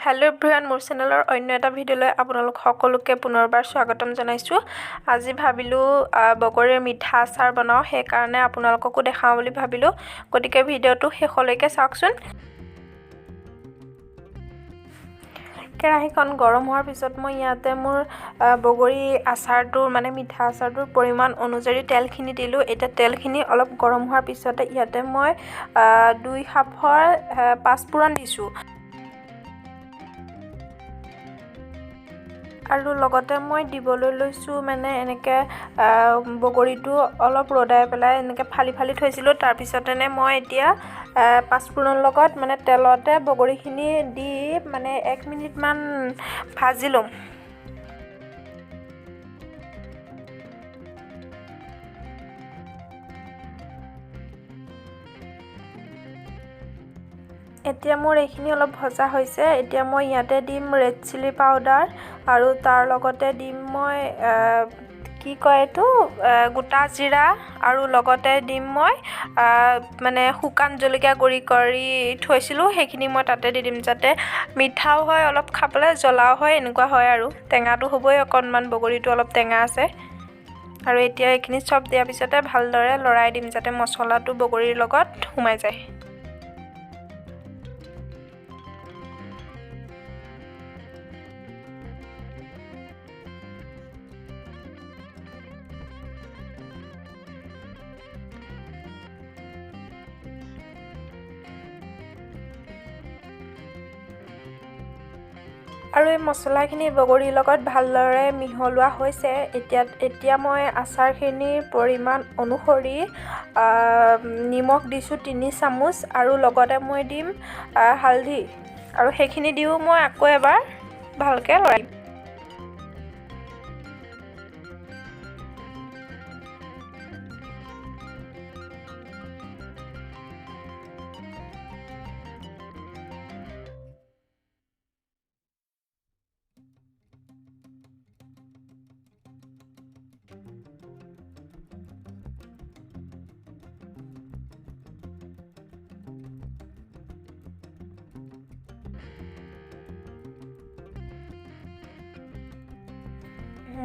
Hello' everyone, মোৰ চেনেলৰ অন্য এটা ভিডিঅ'লৈ আপোনালোক সকলোকে পুনৰবাৰ স্বাগতম জনাইছোঁ। আজি ভাবিলোঁ বগৰীৰ মিঠা আচাৰ বনাওঁ, সেইকাৰণে আপোনালোককো দেখাওঁ বুলি ভাবিলোঁ। গতিকে ভিডিঅ'টো শেষলৈকে চাওকচোন। কেৰাহীখন গৰম হোৱাৰ পিছত মই ইয়াতে মোৰ বগৰী আচাৰটোৰ মিঠা আচাৰটোৰ পৰিমাণ অনুযায়ী তেলখিনি দিলোঁ। এতিয়া তেলখিনি অলপ গৰম হোৱাৰ পিছতে ইয়াতে মই 2 সাফৰ পাঁচফোৰণ দিছোঁ। আৰু লগতে মই দিবলৈ লৈছোঁ এনেকৈ বগৰীটো অলপ ৰদাই পেলাই এনেকৈ ফালি ফালি থৈছিলোঁ। তাৰপিছতেনে মই এতিয়া পাঁচফোৰণ লগত তেলতে বগৰীখিনি দি 1 মিনিটমান ভাজি ল'ম। এতিয়া মোৰ এইখিনি অলপ ভজা হৈছে। এতিয়া মই ইয়াতে দিম ৰেড চিলি পাউডাৰ আৰু তাৰ লগতে দিম মই গোটা জিৰা আৰু লগতে দিম মই শুকান জলকীয়া গুড়ি কৰি থৈছিলোঁ, সেইখিনি মই তাতে দি দিম যাতে মিঠাও হয়, অলপ খাবলৈ জ্বলাও হয়, এনেকুৱা হয় আৰু টেঙাটো হ'বই অকণমান, বগৰীটো অলপ টেঙা আছে। আৰু এতিয়া এইখিনি চব দিয়াৰ পিছতে ভালদৰে লৰাই দিম যাতে মছলাটো বগৰীৰ লগত সোমাই যায়। আৰু এই মছলাখিনি বগৰীৰ লগত ভালদৰে মিহলোৱা হৈছে। এতিয়া মই আচাৰখিনিৰ পৰিমাণ অনুসৰি নিমখ দিছোঁ 3 চামুচ আৰু লগতে মই দিম হালধি, আৰু সেইখিনি দিও মই আকৌ এবাৰ ভালকৈ লৰাই দিম।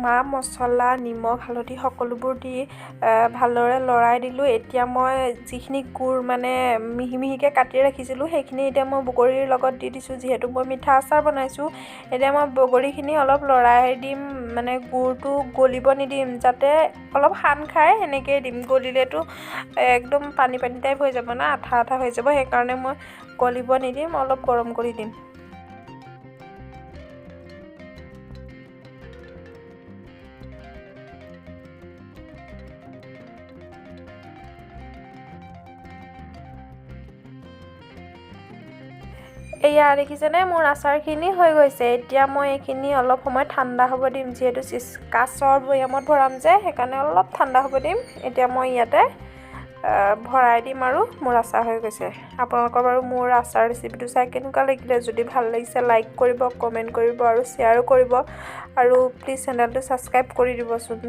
মা মছলা, নিমখ, হালধি সকলোবোৰ দি ভালদৰে লৰাই দিলোঁ। এতিয়া মই যিখিনি গুড় মিহি মিহিকৈ কাটি ৰাখিছিলোঁ, সেইখিনি এতিয়া মই বগৰীৰ লগত দি দিছোঁ। যিহেতু মই মিঠা আচাৰ বনাইছোঁ, এতিয়া মই বগৰীখিনি অলপ লৰাই দিম, গুড়টো গলিব নিদিম, যাতে অলপ সান খায় সেনেকৈয়ে দিম। গলিলেতো একদম পানী পানী টাইপ হৈ যাব না, আঠা আঠা হৈ যাব, সেইকাৰণে মই গলিব নিদিম, অলপ গৰম কৰি দিম। এয়া দেখিছেনে, মোৰ আচাৰখিনি হৈ গৈছে। এতিয়া মই এইখিনি অলপ সময় ঠাণ্ডা হ'ব দিম, যিহেতু কাঁচৰ বৈয়ামত ভৰাম যে, সেইকাৰণে অলপ ঠাণ্ডা হ'ব দিম। এতিয়া মই ইয়াতে ভৰাই দিম আৰু মোৰ আচাৰ হৈ গৈছে। আপোনালোকৰ বাৰু মোৰ আচাৰ ৰেচিপিটো চাই কেনেকুৱা লাগিলে? যদি ভাল লাগিছে লাইক কৰিব, কমেণ্ট কৰিব আৰু শ্বেয়াৰো কৰিব, আৰু প্লিজ চেনেলটো ছাবস্ক্ৰাইব কৰি দিবচোন।